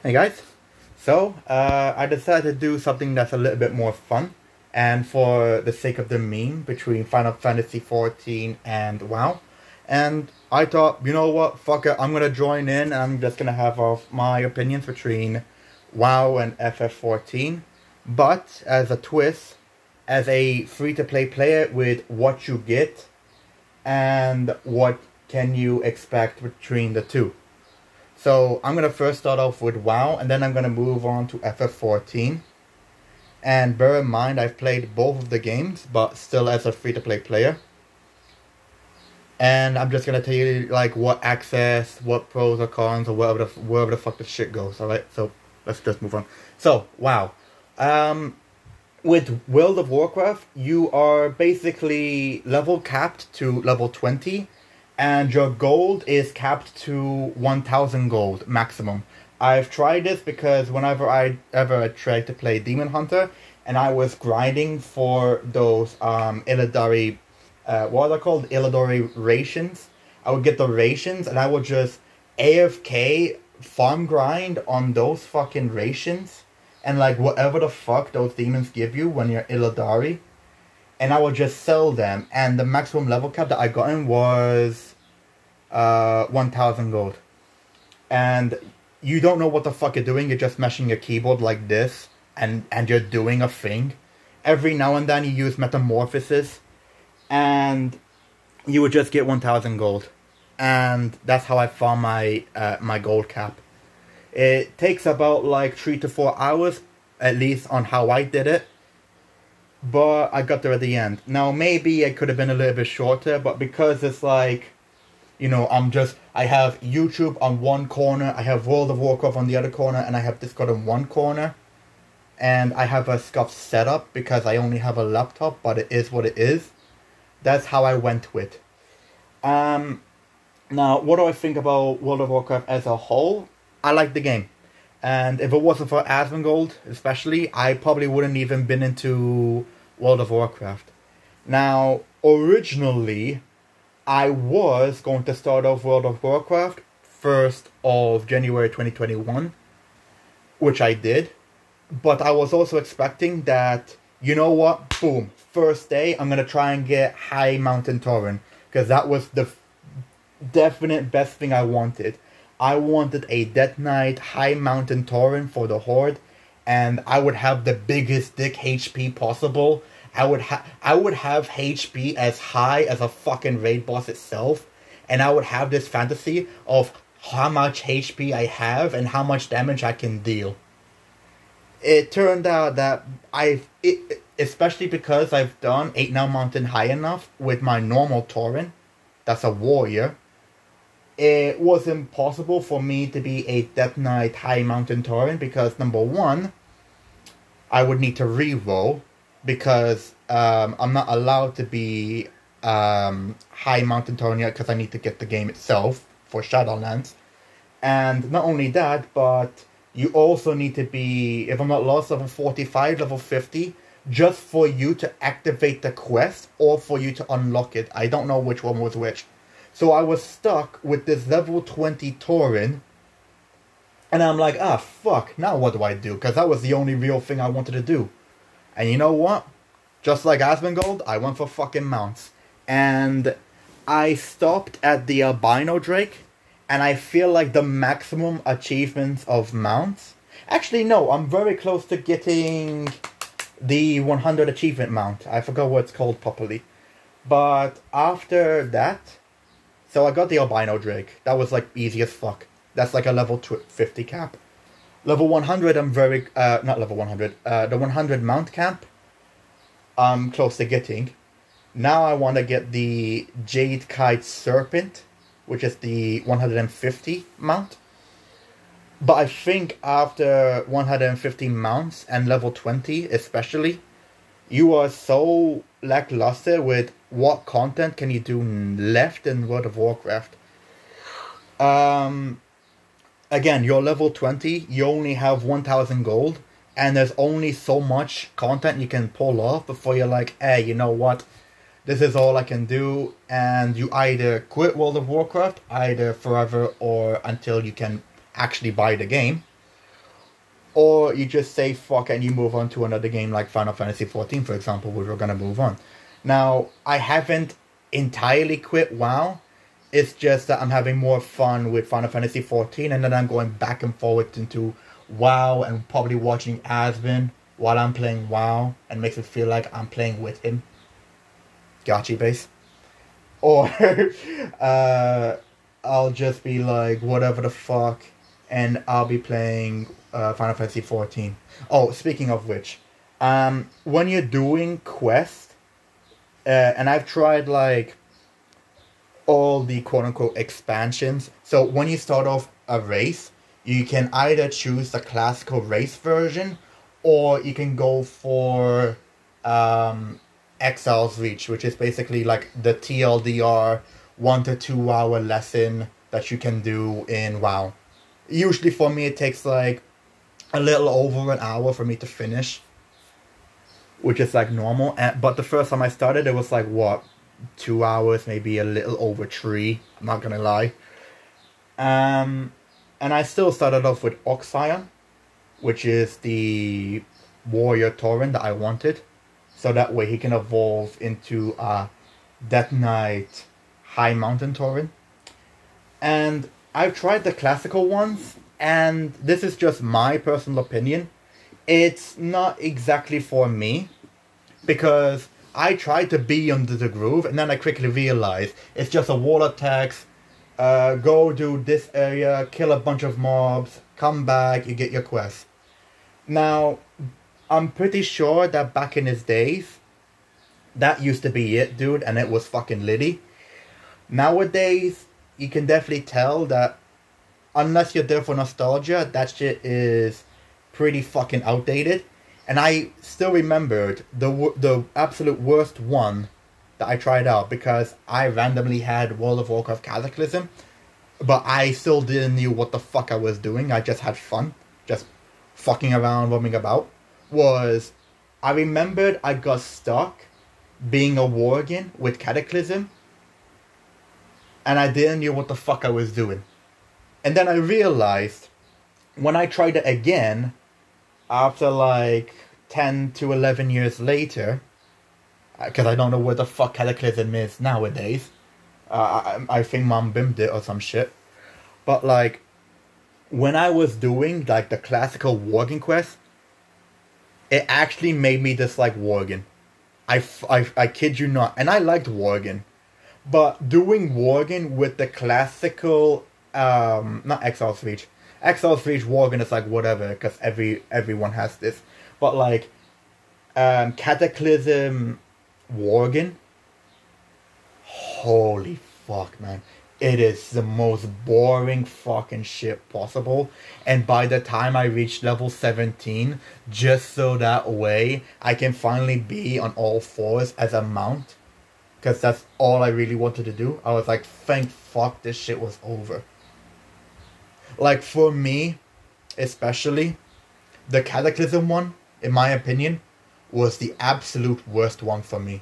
Hey guys, so I decided to do something that's a little bit more fun, and for the sake of the meme between Final Fantasy 14 and WoW, and I thought, you know what, fuck it, I'm gonna join in and I'm just gonna have my opinions between WoW and FF14, but as a twist, as a free-to-play player with what you get and what can you expect between the two. So I'm going to first start off with WoW, and then I'm going to move on to FF14. And bear in mind, I've played both of the games, but still as a free-to-play player. And I'm just going to tell you, like, what access, what pros or cons, or wherever the fuck the shit goes, alright? So, let's just move on. So, WoW. With World of Warcraft, you are basically level capped to level 20. And your gold is capped to 1,000 gold maximum. I've tried this because whenever I ever tried to play Demon Hunter, and I was grinding for those Illidari, what are they called? Illidari rations. I would get the rations, and I would just AFK farm grind on those fucking rations, and like whatever the fuck those demons give you when you're Illidari. And I would just sell them, and the maximum level cap that I got in was 1,000 gold. And you don't know what the fuck you're doing, you're just mashing your keyboard like this, and you're doing a thing. Every now and then you use Metamorphosis, and you would just get 1,000 gold. And that's how I found my, my gold cap. It takes about like 3 to 4 hours, at least on how I did it. But I got there at the end. Now, maybe it could have been a little bit shorter, but because it's like, you know, I have YouTube on one corner, I have World of Warcraft on the other corner, and I have Discord on one corner. And I have a Scuffed setup because I only have a laptop, but it is what it is. That's how I went with. Now, what do I think about World of Warcraft as a whole? I like the game. And if it wasn't for Asmongold, especially, I probably wouldn't even been into World of Warcraft. Now, originally, I was going to start off World of Warcraft 1st of January 2021, which I did. But I was also expecting that, you know what, boom, first day, I'm going to try and get High Mountain Tauren, because that was the definite best thing I wanted. I wanted a Death Knight High Mountain Tauren for the Horde, and I would have the biggest dick HP possible. I would have HP as high as a fucking raid boss itself, and I would have this fantasy of how much HP I have and how much damage I can deal. It turned out that especially because I've done 8 Now Mountain high enough with my normal Tauren, that's a warrior, it was impossible for me to be a Death Knight High Mountain Tauren because, number one, I would need to reroll because I'm not allowed to be High Mountain Tauren yet because I need to get the game itself for Shadowlands. And not only that, but you also need to be, if I'm not lost, level 45, level 50, just for you to activate the quest or for you to unlock it. I don't know which one was which. So I was stuck with this level 20 Tauren, and I'm like, ah, fuck, now what do I do? Because that was the only real thing I wanted to do. And you know what? Just like Asmongold, I went for fucking mounts. And I stopped at the Albino Drake, and I feel like the maximum achievements of mounts... Actually, no, I'm very close to getting the 100 achievement mount. I forgot what it's called properly. But after that... So I got the Albino Drake. That was like easy as fuck. That's like a level 50 cap. Level 100 I'm very... not level 100. The 100 mount cap I'm close to getting. Now I want to get the Jade Kite Serpent, which is the 150 mount. But I think after 150 mounts and level 20 especially, you are so lackluster with what content can you do left in World of Warcraft. Again, you're level 20, you only have 1,000 gold, and there's only so much content you can pull off before you're like, hey, you know what, this is all I can do, and you either quit World of Warcraft, either forever or until you can actually buy the game, or you just say fuck and you move on to another game like Final Fantasy XIV, for example, which we're gonna move on. Now, I haven't entirely quit WoW. It's just that I'm having more fun with Final Fantasy XIV, and then I'm going back and forward into WoW and probably watching Asvin while I'm playing WoW, and makes it feel like I'm playing with him. Gotcha base. Or I'll just be like, whatever the fuck, and I'll be playing Final Fantasy XIV. Oh, speaking of which, when you're doing quests, and I've tried like all the quote-unquote expansions. So when you start off a race, you can either choose the classical race version, or you can go for Exile's Reach, which is basically like the TLDR 1 to 2 hour lesson that you can do in WoW. Usually for me it takes like a little over an hour for me to finish, which is like normal. But the first time I started, it was like, what, 2 hours, maybe a little over 3, I'm not gonna lie. And I still started off with Oxion, which is the warrior Tauren that I wanted, so that way he can evolve into a Death Knight High Mountain Tauren. And I've tried the classical ones, and this is just my personal opinion. It's not exactly for me, because I tried to be under the groove, and then I quickly realized it's just a wall of text. Go do this area, kill a bunch of mobs, come back, you get your quest. Now, I'm pretty sure that back in his days, that used to be it, dude, and it was fucking litty. Nowadays, you can definitely tell that unless you're there for nostalgia, that shit is pretty fucking outdated. And I still remembered the absolute worst one that I tried out, because I randomly had World of Warcraft Cataclysm, but I still didn't know what the fuck I was doing. I just had fun, just fucking around, roaming about. Was, I remembered I got stuck being a Worgen with Cataclysm, and I didn't know what the fuck I was doing. And then I realized, when I tried it again, after like 10 to 11 years later, because I don't know where the fuck Cataclysm is nowadays. I think Mom bimmed it or some shit. But like, when I was doing like the classical Worgen quest, it actually made me dislike Worgen. I kid you not. And I liked Worgen. But doing Worgen with the classical, not Exile's Reach. Exile's Reach Worgen is like whatever, because everyone has this. But like, Cataclysm Worgen, holy fuck, man. It is the most boring fucking shit possible. And by the time I reached level 17, just so that way I can finally be on all fours as a mount, because that's all I really wanted to do. I was like, thank fuck this shit was over. Like, for me, especially, the Cataclysm one, in my opinion, was the absolute worst one for me.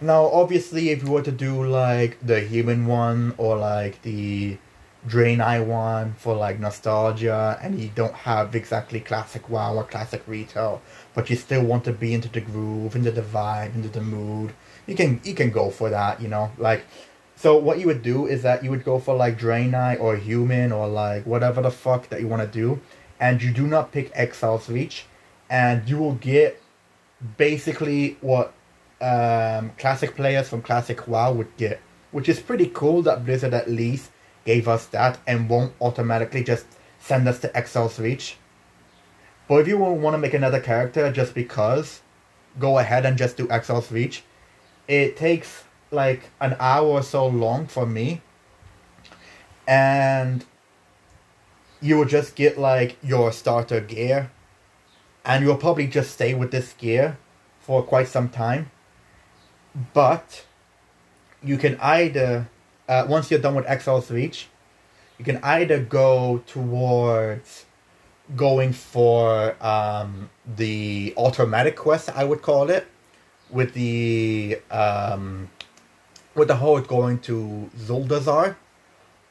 Now, obviously, if you were to do, like, the human one, or, like, the Draenei one for, like, nostalgia, and you don't have exactly classic WoW or classic retail, but you still want to be into the groove, into the vibe, into the mood, you can go for that, you know, like. So what you would do is that you would go for like Draenei or human or like whatever the fuck that you want to do, and you do not pick Exile's Reach, and you will get basically what classic players from classic WoW would get, which is pretty cool that Blizzard at least gave us that and won't automatically just send us to Exile's Reach. But if you want to make another character just because, go ahead and just do Exile's Reach. It takes like an hour or so long for me, and you will just get like your starter gear, and you'll probably just stay with this gear for quite some time. But you can either once you're done with Exile's Reach, you can either go towards going for the automatic quest, I would call it, with the Horde going to Zuldazar,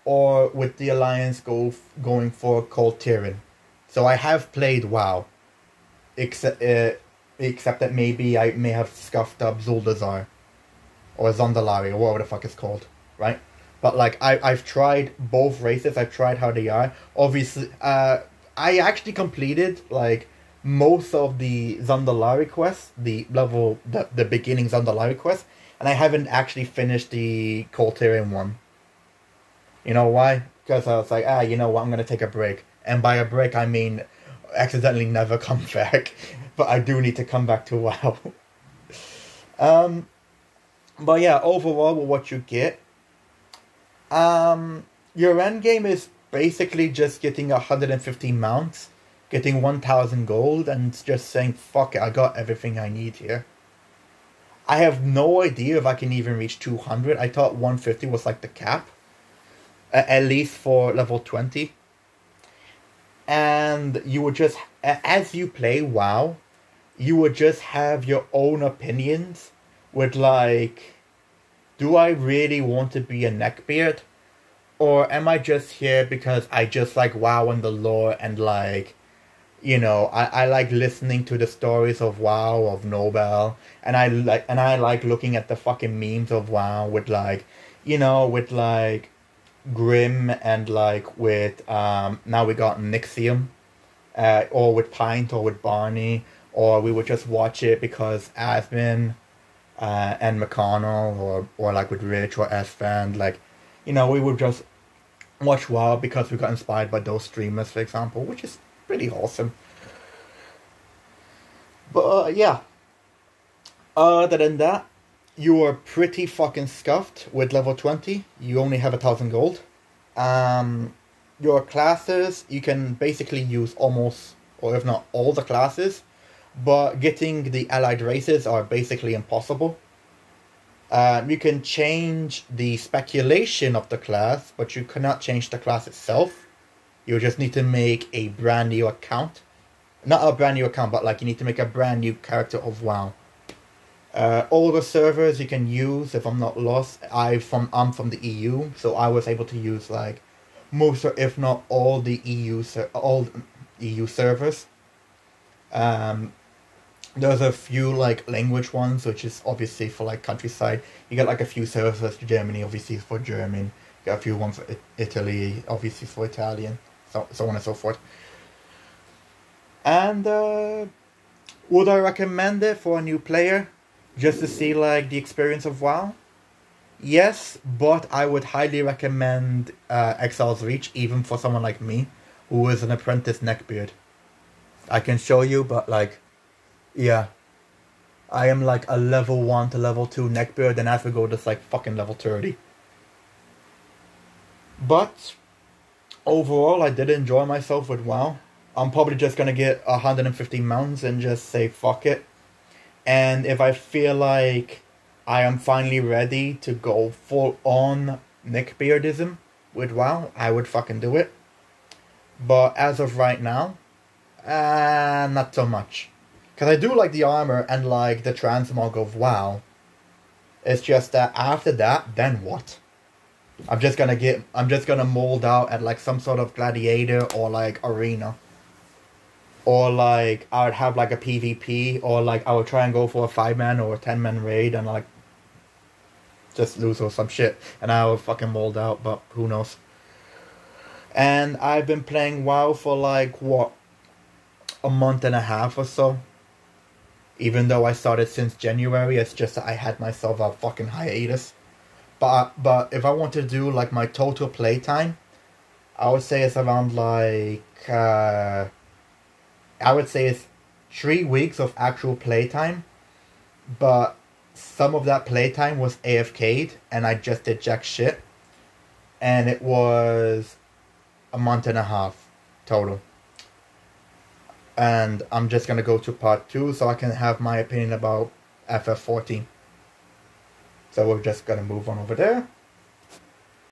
or with the Alliance going for Kol Tiran. So I have played WoW, except that maybe I may have scuffed up Zuldazar or Zondalari or whatever the fuck it's called, right? But like I've tried both races. I've tried how they are. Obviously, I actually completed like most of the Zondalari quests, the beginning Zondalari quest, and I haven't actually finished the Colterian one. You know why? Because I was like, you know what, I'm gonna take a break, and by a break I mean accidentally never come back. But I do need to come back to WoW. But yeah, overall, what you get, your end game is basically just getting 150 mounts, getting 1,000 gold, and just saying, fuck it, I got everything I need here. I have no idea if I can even reach 200. I thought 150 was like the cap, at least for level 20. And you would just, as you play WoW, you would just have your own opinions with like, do I really want to be a neckbeard? Or am I just here because I just like WoW and the lore and like, you know, I like listening to the stories of WoW, of Nobel, and I like looking at the fucking memes of WoW with like, you know, with like Grim and like with now we got Nixium, or with Pint or with Barney, or we would just watch it because Asmin and McConnell, or like with Rich or S-Fan, like, you know, we would just watch WoW because we got inspired by those streamers, for example, which is pretty awesome. But yeah, other than that, you are pretty fucking scuffed with level 20. You only have 1,000 gold. Your classes, you can basically use almost, or if not all the classes, but getting the allied races are basically impossible. You can change the speculation of the class, but you cannot change the class itself. You just need to make a brand new account. Not a brand new account, but like you need to make a brand new character of WoW. All the servers you can use, if I'm not lost, I'm from the EU, so I was able to use like most, or if not all, the all EU servers. There's a few like language ones, which is obviously for like countryside. You get like a few servers for Germany, obviously for German. You got a few ones for Italy, obviously for Italian, so on and so forth. And would I recommend it for a new player, just to see like the experience of WoW? Yes, but I would highly recommend Exile's Reach, even for someone like me, who is an apprentice neckbeard. I can show you, but like, yeah, I am like a level 1 to level 2 neckbeard, and as we go, just like fucking level 30. But overall, I did enjoy myself with WoW. I'm probably just gonna get 150 mounts and just say fuck it. And if I feel like I am finally ready to go full on neckbeardism with WoW, I would fucking do it. But as of right now, not so much. Because I do like the armor and like the transmog of WoW. It's just that after that, then what? I'm just gonna mold out at like some sort of gladiator or like arena. Or like I would have like a PvP, or like I would try and go for a 5-man or a 10-man raid and like just lose or some shit. And I would fucking mold out, but who knows. And I've been playing WoW for like, what, a month and a half or so. Even though I started since January, it's just that I had myself a fucking hiatus. But if I want to do like my total playtime, I would say it's around like, I would say it's 3 weeks of actual playtime. But some of that playtime was AFK'd and I just did jack shit. And it was a month and a half total. And I'm just going to go to part 2 so I can have my opinion about FF14. So we're just going to move on over there.